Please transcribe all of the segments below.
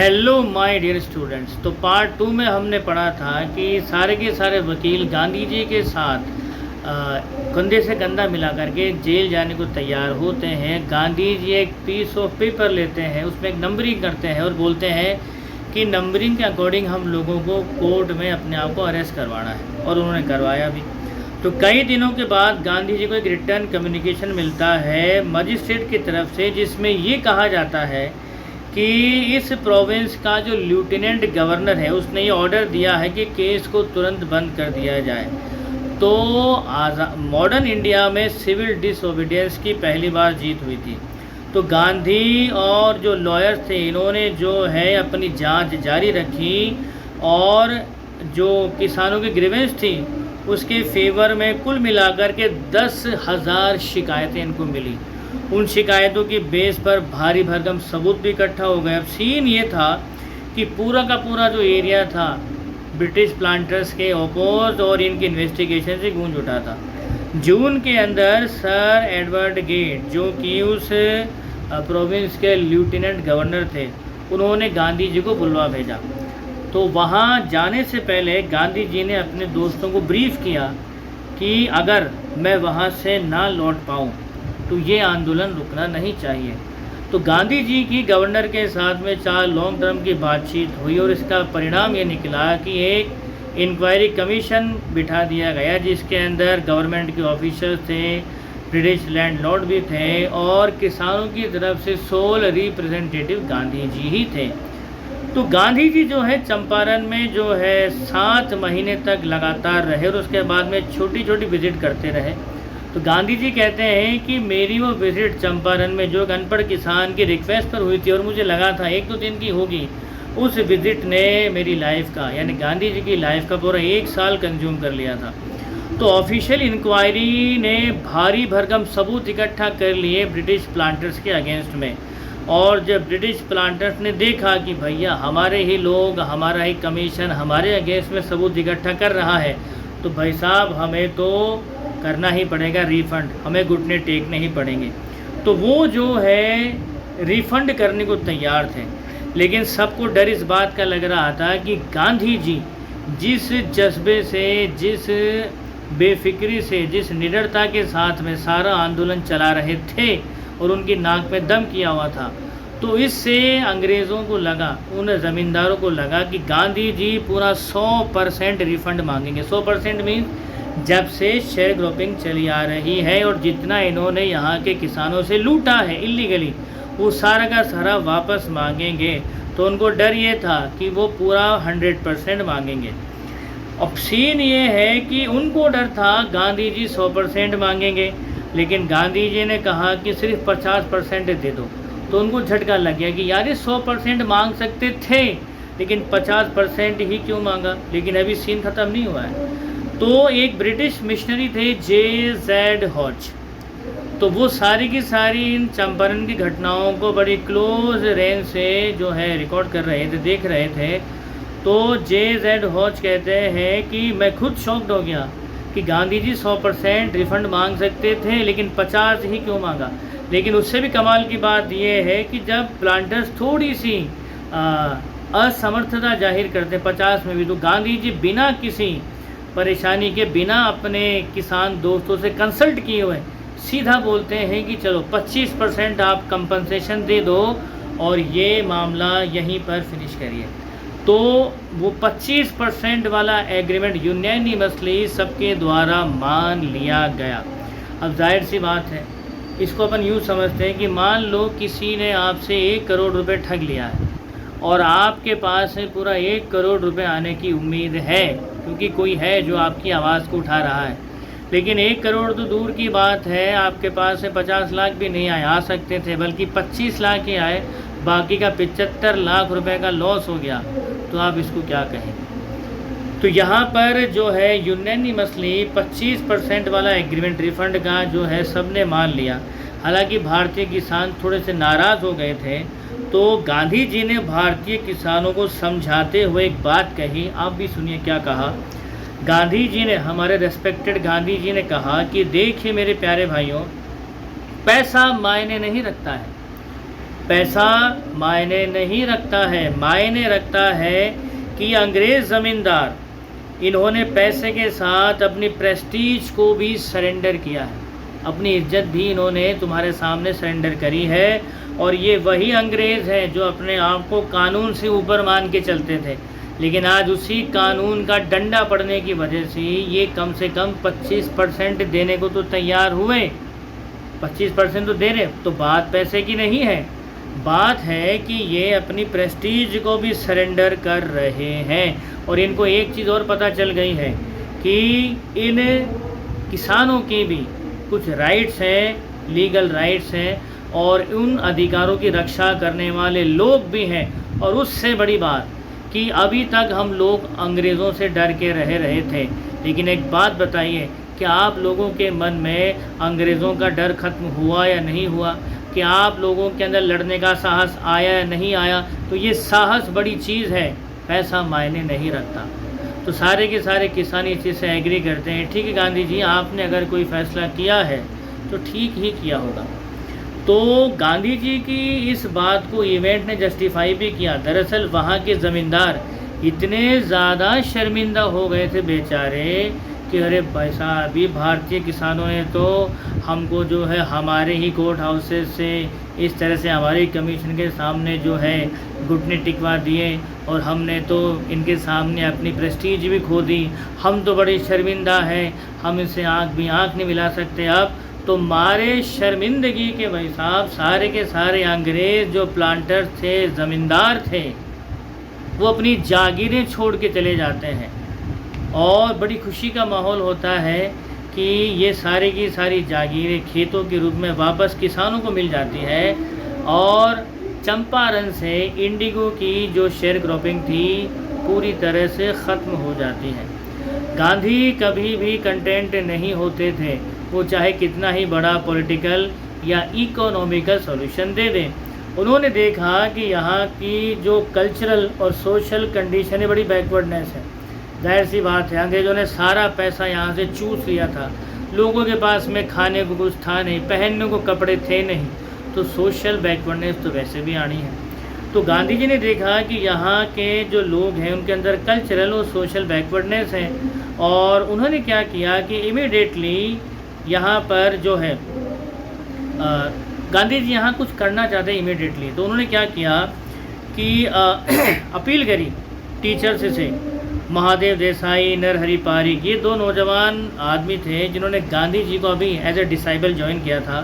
Hello my dear students. तो part 2 में हमने पढ़ा था कि सारे के सारे वकील गांधी जी के साथ कंधे से कंधा मिला करके जेल जाने को तैयार होते हैं। गांधी जी एक पीस ऑफ पेपर लेते हैं, उसमें एक नंबरिंग करते हैं और बोलते हैं कि नंबरिंग के अकॉर्डिंग हम लोगों को कोर्ट में अपने आप को अरेस्ट करवाना है, और उन्होंने करवाया भी। तो कई दिनों के बाद गांधी जी को एक रिटर्न कम्युनिकेशन मिलता है मजिस्ट्रेट की तरफ से, जिसमें ये कहा जाता है कि इस प्रोविंस का जो लेफ्टिनेंट गवर्नर है उसने ये ऑर्डर दिया है कि केस को तुरंत बंद कर दिया जाए। तो मॉडर्न इंडिया में सिविल डिसओबीडियंस की पहली बार जीत हुई थी। तो गांधी और जो लॉयर्स थे इन्होंने जो है अपनी जांच जारी रखी, और जो किसानों की ग्रीवेंस थी उसके फेवर में कुल मिलाकर के 10,000 शिकायतें इनको मिली। उन शिकायतों की बेस पर भारी भरकम सबूत भी इकट्ठा हो गए। अब सीन ये था कि पूरा का पूरा जो एरिया था ब्रिटिश प्लांटर्स के ओपोज और इनकी इन्वेस्टिगेशन से गूंज उठा था। जून के अंदर सर एडवर्ड गेट, जो कि उस प्रोविंस के लेफ्टिनेंट गवर्नर थे, उन्होंने गांधी जी को बुलवा भेजा। तो वहाँ जाने से पहले गांधी जी ने अपने दोस्तों को ब्रीफ किया कि अगर मैं वहाँ से ना लौट पाऊँ तो ये आंदोलन रुकना नहीं चाहिए। तो गांधी जी की गवर्नर के साथ में 4 लॉन्ग टर्म की बातचीत हुई, और इसका परिणाम ये निकला कि एक इंक्वायरी कमीशन बिठा दिया गया, जिसके अंदर गवर्नमेंट के ऑफिसर्स थे, ब्रिटिश लैंडलॉर्ड भी थे, और किसानों की तरफ से सोल रिप्रेजेंटेटिव गांधी जी ही थे। तो गांधी जी जो है चंपारण में जो है 7 महीने तक लगातार रहे, और उसके बाद में छोटी छोटी विजिट करते रहे। तो गांधी जी कहते हैं कि मेरी वो विजिट चंपारण में जो एक अनपढ़ किसान की रिक्वेस्ट पर हुई थी, और मुझे लगा था 1-2 दिन की होगी, उस विजिट ने मेरी लाइफ का, यानी गांधी जी की लाइफ का पूरा 1 साल कंज्यूम कर लिया था। तो ऑफिशियल इंक्वायरी ने भारी भरकम सबूत इकट्ठा कर लिए ब्रिटिश प्लांटर्स के अगेंस्ट में। और जब ब्रिटिश प्लांटर्स ने देखा कि भैया हमारे ही लोग, हमारा ही कमीशन हमारे अगेंस्ट में सबूत इकट्ठा कर रहा है, तो भाई साहब हमें तो करना ही पड़ेगा रिफ़ंड, हमें घुटने टेकने ही पड़ेंगे। तो वो जो है रिफ़ंड करने को तैयार थे, लेकिन सबको डर इस बात का लग रहा था कि गांधी जी जिस जज्बे से, जिस बेफिक्री से, जिस निडरता के साथ में सारा आंदोलन चला रहे थे और उनकी नाक में दम किया हुआ था, तो इससे अंग्रेज़ों को लगा, उन ज़मींदारों को लगा कि गांधी जी पूरा 100% रिफ़ंड मांगेंगे। 100% मीन्स जब से शेयर क्रॉपिंग चली आ रही है और जितना इन्होंने यहाँ के किसानों से लूटा है इलीगली, वो सारा का सारा वापस मांगेंगे। तो उनको डर ये था कि वो पूरा 100% मांगेंगे। अब सीन ये है कि उनको डर था गांधी जी 100% मांगेंगे, लेकिन गांधी जी ने कहा कि सिर्फ 50% दे दो। तो उनको झटका लग गया कि यार ये 100% मांग सकते थे, लेकिन 50% ही क्यों मांगा। लेकिन अभी सीन ख़त्म नहीं हुआ है। तो एक ब्रिटिश मिशनरी थे J.Z. हॉच, तो वो सारी की सारी इन चंपारण की घटनाओं को बड़ी क्लोज रेंज से जो है रिकॉर्ड कर रहे थे, देख रहे थे। तो J.Z. हॉच कहते हैं कि मैं खुद शॉक्ड हो गया कि गांधी जी 100% रिफ़ंड मांग सकते थे, लेकिन 50 ही क्यों मांगा। लेकिन उससे भी कमाल की बात यह है कि जब प्लांटर्स थोड़ी सी असमर्थता जाहिर करते 50 में भी, तो गांधी जी बिना किसी परेशानी के, बिना अपने किसान दोस्तों से कंसल्ट किए हुए सीधा बोलते हैं कि चलो 25% आप कंपनसेशन दे दो और ये मामला यहीं पर फिनिश करिए। तो वो 25% वाला एग्रीमेंट यूनानिमसली सबके द्वारा मान लिया गया। अब जाहिर सी बात है, इसको अपन यूँ समझते हैं कि मान लो किसी ने आपसे 1 करोड़ रुपए ठग लिया है, और आपके पास है पूरा 1 करोड़ रुपए आने की उम्मीद है, क्योंकि कोई है जो आपकी आवाज़ को उठा रहा है। लेकिन 1 करोड़ तो दूर की बात है, आपके पास से 50 लाख भी नहीं आ सकते थे, बल्कि 25 लाख ही आए, बाकी का 75 लाख रुपए का लॉस हो गया। तो आप इसको क्या कहें। तो यहाँ पर जो है यूनानिमसली 25% वाला एग्रीमेंट रिफ़ंड का जो है सब ने मान लिया। हालांकि भारतीय किसान थोड़े से नाराज़ हो गए थे। तो गांधी जी ने भारतीय किसानों को समझाते हुए एक बात कही, आप भी सुनिए क्या कहा। गांधी जी ने, हमारे रेस्पेक्टेड गांधी जी ने कहा कि देखिए मेरे प्यारे भाइयों, पैसा मायने नहीं रखता है, पैसा मायने नहीं रखता है, मायने रखता है कि अंग्रेज़ ज़मींदार, इन्होंने पैसे के साथ अपनी प्रेस्टीज को भी सरेंडर किया है, अपनी इज्जत भी इन्होंने तुम्हारे सामने सरेंडर करी है। और ये वही अंग्रेज़ हैं जो अपने आप को कानून से ऊपर मान के चलते थे, लेकिन आज उसी कानून का डंडा पड़ने की वजह से ये कम से कम 25% देने को तो तैयार हुए। 25% तो दे रहे, तो बात पैसे की नहीं है, बात है कि ये अपनी प्रेस्टीज को भी सरेंडर कर रहे हैं। और इनको एक चीज़ और पता चल गई है कि इन किसानों की भी कुछ राइट्स हैं, लीगल राइट्स हैं, और उन अधिकारों की रक्षा करने वाले लोग भी हैं। और उससे बड़ी बात कि अभी तक हम लोग अंग्रेज़ों से डर के रहे थे, लेकिन एक बात बताइए, क्या आप लोगों के मन में अंग्रेज़ों का डर ख़त्म हुआ या नहीं हुआ? कि आप लोगों के अंदर लड़ने का साहस आया या नहीं आया? तो ये साहस बड़ी चीज़ है, पैसा मायने नहीं रखता। तो सारे के सारे किसान इस चीज़ से एग्री करते हैं। ठीक है गांधी जी, आपने अगर कोई फ़ैसला किया है तो ठीक ही किया होगा। तो गांधी जी की इस बात को इवेंट ने जस्टिफाई भी किया। दरअसल वहाँ के ज़मींदार इतने ज़्यादा शर्मिंदा हो गए थे बेचारे कि अरे भाई साहब, अभी भारतीय किसानों ने तो हमको जो है हमारे ही कोर्ट हाउसेस से इस तरह से हमारे कमीशन के सामने जो है घुटने टिकवा दिए, और हमने तो इनके सामने अपनी प्रेस्टीज भी खो दी। हम तो बड़े शर्मिंदा हैं, हम इनसे आँख नहीं मिला सकते। अब तो मारे शर्मिंदगी के भाई साहब सारे के सारे अंग्रेज़ जो प्लांटर थे, ज़मींदार थे, वो अपनी जागीरें छोड़ के चले जाते हैं। और बड़ी खुशी का माहौल होता है कि ये सारी की सारी जागीरें खेतों के रूप में वापस किसानों को मिल जाती है। और चंपारण से इंडिगो की जो शेयर क्रॉपिंग थी पूरी तरह से ख़त्म हो जाती है। गांधी कभी भी कंटेंट नहीं होते थे, वो चाहे कितना ही बड़ा पॉलिटिकल या इकोनॉमिकल सॉल्यूशन दे दें। उन्होंने देखा कि यहाँ की जो कल्चरल और सोशल कंडीशन है, बड़ी बैकवर्डनेस है। जाहिर सी बात है, अंग्रेज़ों ने सारा पैसा यहाँ से चूस लिया था, लोगों के पास में खाने को कुछ था नहीं, पहनने को कपड़े थे नहीं, तो सोशल बैकवर्डनेस तो वैसे भी आनी है। तो गांधी जी ने देखा कि यहाँ के जो लोग हैं उनके अंदर कल्चरल और सोशल बैकवर्डनेस है, और उन्होंने क्या किया कि इमीडिएटली यहाँ पर जो है गांधी जी यहाँ कुछ करना चाहते इमीडिएटली। तो उन्होंने क्या किया कि अपील करी टीचर्स से। महादेव देसाई, नरहरि पारिक, ये दो नौजवान आदमी थे जिन्होंने गांधी जी को अभी एज ए डिसाइबल ज्वाइन किया था।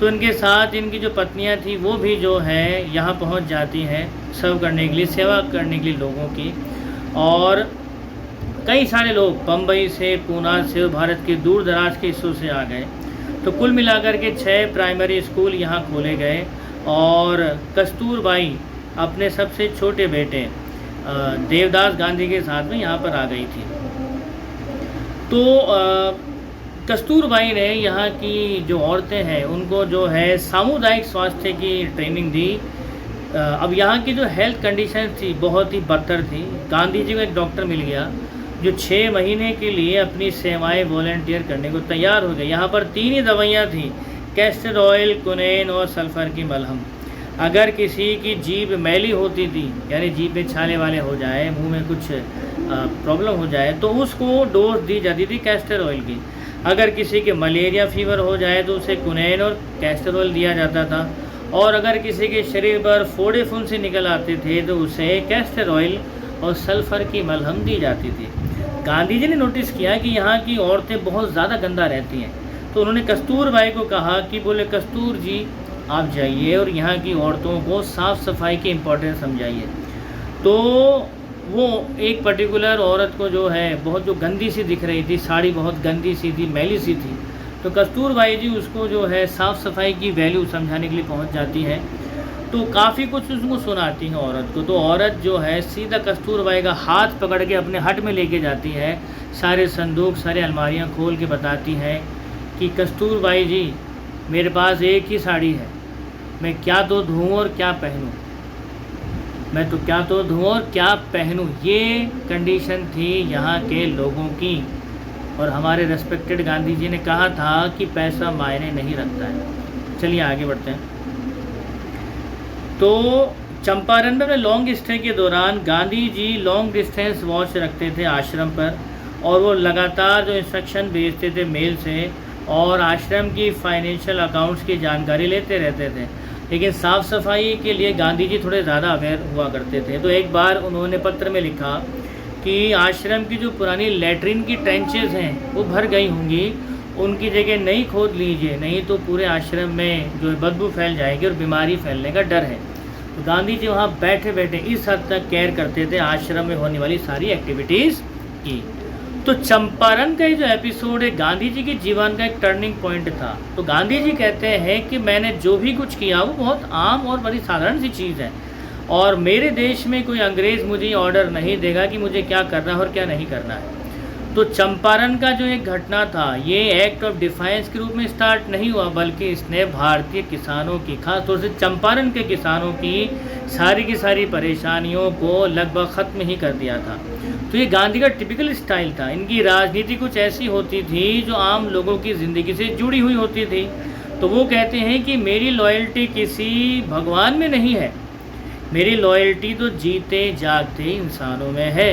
तो इनके साथ इनकी जो पत्नियां थी वो भी जो है यहाँ पहुँच जाती हैं सर्व करने के लिए, सेवा करने के लिए लोगों की। और कई सारे लोग बम्बई से, पूना से, भारत के दूर दराज के हिस्सों से आ गए। तो कुल मिलाकर के 6 प्राइमरी स्कूल यहाँ खोले गए, और कस्तूरबाई अपने सबसे छोटे बेटे देवदास गांधी के साथ में यहाँ पर आ गई थी। तो कस्तूरबाई ने यहाँ की जो औरतें हैं उनको जो है सामुदायिक स्वास्थ्य की ट्रेनिंग दी। अब यहाँ की जो हेल्थ कंडीशन थी बहुत ही बदतर थी। गांधी जी को एक डॉक्टर मिल गया जो 6 महीने के लिए अपनी सेवाएं वॉलंटियर करने को तैयार हो गए। यहाँ पर 3 ही दवाइयाँ थी, कैस्टर ऑयल, कुनैन और सल्फ़र की मलहम। अगर किसी की जीभ मैली होती थी, यानी जीभ में छाले वाले हो जाए, मुंह में कुछ प्रॉब्लम हो जाए, तो उसको डोज दी जाती थी कैस्टर ऑयल की। अगर किसी के मलेरिया फीवर हो जाए तो उसे कुनैन और कैस्टर ऑयल दिया जाता था। और अगर किसी के शरीर पर फोड़े फुंसी निकल आते थे तो उसे कैस्टर ऑयल और सल्फ़र की मलहम दी जाती थी। गांधी जी ने नोटिस किया कि यहाँ की औरतें बहुत ज़्यादा गंदा रहती हैं, तो उन्होंने कस्तूरबाई को कहा कि बोले कस्तूर जी आप जाइए और यहाँ की औरतों को साफ़ सफाई की इम्पोर्टेंस समझाइए। तो वो एक पर्टिकुलर औरत को जो है बहुत जो गंदी सी दिख रही थी, साड़ी बहुत गंदी सी थी, मैली सी थी, तो कस्तूरबाई जी उसको जो है साफ़ सफाई की वैल्यू समझाने के लिए पहुँच जाती है। तो काफ़ी कुछ उसको सुनाती हैं औरत को। तो औरत जो है सीधा कस्तूरबाई का हाथ पकड़ के अपने हट में लेके जाती है, सारे संदूक सारे अलमारियाँ खोल के बताती है कि कस्तूरबाई जी मेरे पास एक ही साड़ी है, मैं क्या तो धोऊँ और क्या पहनूँ, मैं तो क्या तो धोऊँ और क्या पहनूँ। ये कंडीशन थी यहाँ के लोगों की। और हमारे रेस्पेक्टेड गांधी जी ने कहा था कि पैसा मायने नहीं रखता है। चलिए आगे बढ़ते हैं। तो चंपारण में अपने लॉन्ग स्टे के दौरान Gandhi ji long distance watch रखते थे आश्रम पर, और वो लगातार जो इंस्ट्रक्शन भेजते थे मेल से, और आश्रम की फाइनेंशियल अकाउंट्स की जानकारी लेते रहते थे। लेकिन साफ़ सफाई के लिए गांधी जी थोड़े ज़्यादा अवेयर हुआ करते थे। तो एक बार उन्होंने पत्र में लिखा कि आश्रम की जो पुरानी लैट्रिन की ट्रेंचेस हैं वो भर गई होंगी, उनकी जगह नई खोद लीजिए, नहीं तो पूरे आश्रम में जो बदबू फैल जाएगी और बीमारी फैलने का डर है। तो गांधी जी वहाँ बैठे बैठे इस हद तक केयर करते थे आश्रम में होने वाली सारी एक्टिविटीज़ की। तो चंपारण का ये जो एपिसोड है गांधी जी के जीवन का एक टर्निंग पॉइंट था। तो गांधी जी कहते हैं कि मैंने जो भी कुछ किया वो बहुत आम और बड़ी साधारण सी चीज़ है, और मेरे देश में कोई अंग्रेज़ मुझे ऑर्डर नहीं देगा कि मुझे क्या करना है और क्या नहीं करना है। तो चंपारण का जो एक घटना था ये एक्ट ऑफ डिफाइंस के रूप में स्टार्ट नहीं हुआ, बल्कि इसने भारतीय किसानों की, खास तौर से चंपारण के किसानों की की सारी परेशानियों को लगभग ख़त्म ही कर दिया था। तो ये गांधी का टिपिकल स्टाइल था। इनकी राजनीति कुछ ऐसी होती थी जो आम लोगों की ज़िंदगी से जुड़ी हुई होती थी। तो वो कहते हैं कि मेरी लॉयल्टी किसी भगवान में नहीं है, मेरी लॉयल्टी तो जीते जागते इंसानों में है।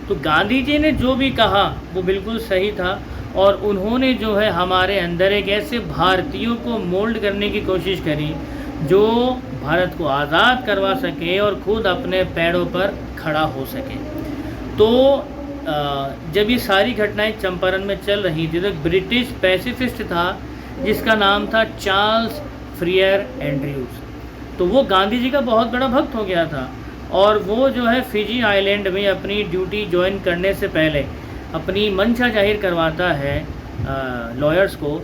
तो गांधी जी ने जो भी कहा वो बिल्कुल सही था, और उन्होंने जो है हमारे अंदर एक ऐसे भारतीयों को मोल्ड करने की कोशिश करी जो भारत को आज़ाद करवा सके और खुद अपने पैरों पर खड़ा हो सके। तो जब ये सारी घटनाएं चंपारण में चल रही थी तो एक ब्रिटिश पैसिफिस्ट था जिसका नाम था चार्ल्स फ्रियर एंड्रयूज़। तो वो गांधी जी का बहुत बड़ा भक्त हो गया था, और वो जो है फिजी आइलैंड में अपनी ड्यूटी ज्वाइन करने से पहले अपनी मंशा जाहिर करवाता है लॉयर्स को,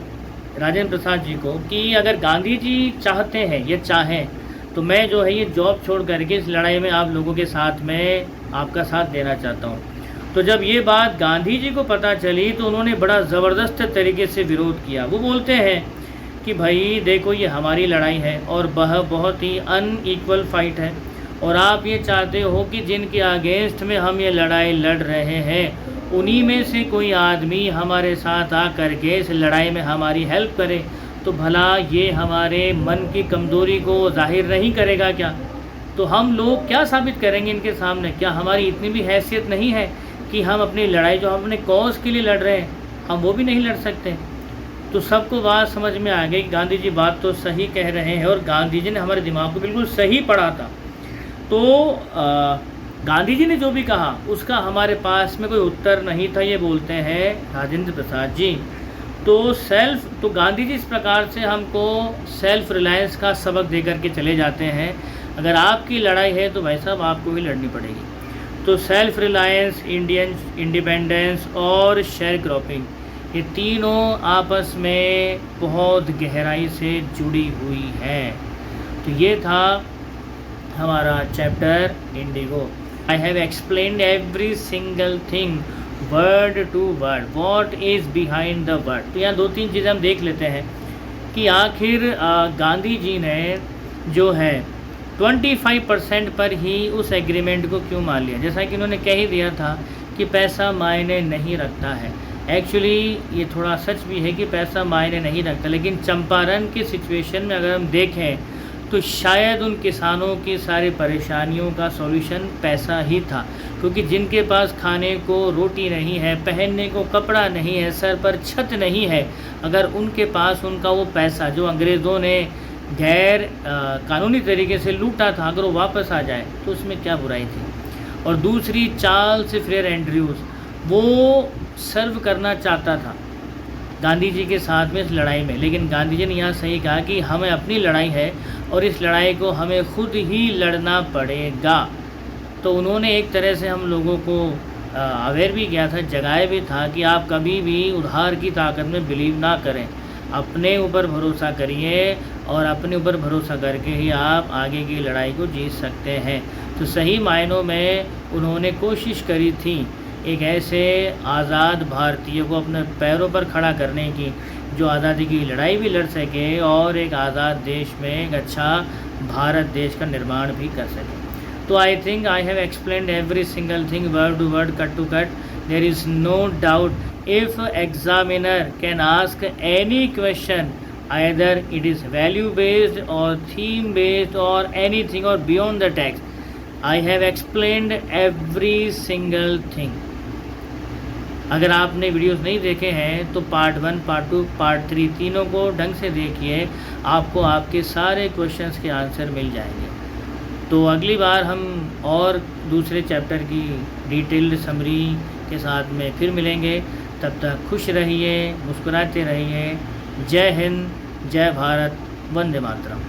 राजेंद्र प्रसाद जी को, कि अगर गांधी जी चाहते हैं, ये चाहें, तो मैं जो है ये जॉब छोड़ करके इस लड़ाई में आप लोगों के साथ में आपका साथ देना चाहता हूँ। तो जब ये बात गांधी जी को पता चली तो उन्होंने बड़ा ज़बरदस्त तरीके से विरोध किया। वो बोलते हैं कि भाई देखो ये हमारी लड़ाई है और वह बहुत ही अनइक्वल फाइट है, और आप ये चाहते हो कि जिनके अगेंस्ट में हम ये लड़ाई लड़ रहे हैं उन्हीं में से कोई आदमी हमारे साथ आ करके इस लड़ाई में हमारी हेल्प करे, तो भला ये हमारे मन की कमज़ोरी को जाहिर नहीं करेगा क्या? तो हम लोग क्या साबित करेंगे इनके सामने? क्या हमारी इतनी भी हैसियत नहीं है कि हम अपनी लड़ाई जो हम अपने कॉज के लिए लड़ रहे हैं हम वो भी नहीं लड़ सकते? तो सबको बात समझ में आ गई, गांधी जी बात तो सही कह रहे हैं, और गांधी जी ने हमारे दिमाग को बिल्कुल सही पढ़ा था। तो गांधी जी ने जो भी कहा उसका हमारे पास में कोई उत्तर नहीं था, ये बोलते हैं राजेंद्र प्रसाद जी। तो गांधी जी इस प्रकार से हमको सेल्फ रिलायंस का सबक दे करके चले जाते हैं। अगर आपकी लड़ाई है तो भाई साहब आपको ही लड़नी पड़ेगी। तो सेल्फ रिलायंस, इंडियन इंडिपेंडेंस और शेयर क्रॉपिंग, ये तीनों आपस में बहुत गहराई से जुड़ी हुई हैं। तो ये था हमारा chapter Indigo. I have explained every single thing word to word, what is behind the word. तो यहाँ 2-3 चीज़ें हम देख लेते हैं कि आखिर गांधी जी ने जो है 25% पर ही उस एग्रीमेंट को क्यों मान लिया। जैसा कि उन्होंने कह ही दिया था कि पैसा मायने नहीं रखता है। एक्चुअली ये थोड़ा सच भी है कि पैसा मायने नहीं रखता, लेकिन चंपारण की सिचुएशन में अगर हम देखें तो शायद उन किसानों की सारी परेशानियों का सॉल्यूशन पैसा ही था, क्योंकि जिनके पास खाने को रोटी नहीं है, पहनने को कपड़ा नहीं है, सर पर छत नहीं है, अगर उनके पास उनका वो पैसा जो अंग्रेज़ों ने गैर कानूनी तरीके से लूटा था अगर वो वापस आ जाए तो उसमें क्या बुराई थी। और दूसरी, चार्ल्स फ्रियर एंड्रयूज़, वो सर्व करना चाहता था गांधी जी के साथ में इस लड़ाई में, लेकिन गांधी जी ने यहाँ सही कहा कि हमें अपनी लड़ाई है और इस लड़ाई को हमें खुद ही लड़ना पड़ेगा। तो उन्होंने एक तरह से हम लोगों को अवेयर भी किया था, जगाया भी था कि आप कभी भी उधार की ताकत में बिलीव ना करें, अपने ऊपर भरोसा करिए और अपने ऊपर भरोसा करके ही आप आगे की लड़ाई को जीत सकते हैं। तो सही मायनों में उन्होंने कोशिश करी थी एक ऐसे आज़ाद भारतीय को अपने पैरों पर खड़ा करने की जो आज़ादी की लड़ाई भी लड़ सके और एक आज़ाद देश में एक अच्छा भारत देश का निर्माण भी कर सके। तो I think I have explained every single thing word to word, cut to cut. There is no doubt if examiner can ask any question either it is value based or theme based or anything or beyond the text. I have explained every single thing. अगर आपने videos नहीं देखे हैं तो part 1, part 2, part 3 तीनों को ढंग से देखिए, आपको आपके सारे क्वेश्चंस के आंसर मिल जाएंगे। तो अगली बार हम और दूसरे चैप्टर की डिटेल्ड समरी के साथ में फिर मिलेंगे। तब तक खुश रहिए, मुस्कुराते रहिए। जय हिंद, जय भारत, वंदे मातरम।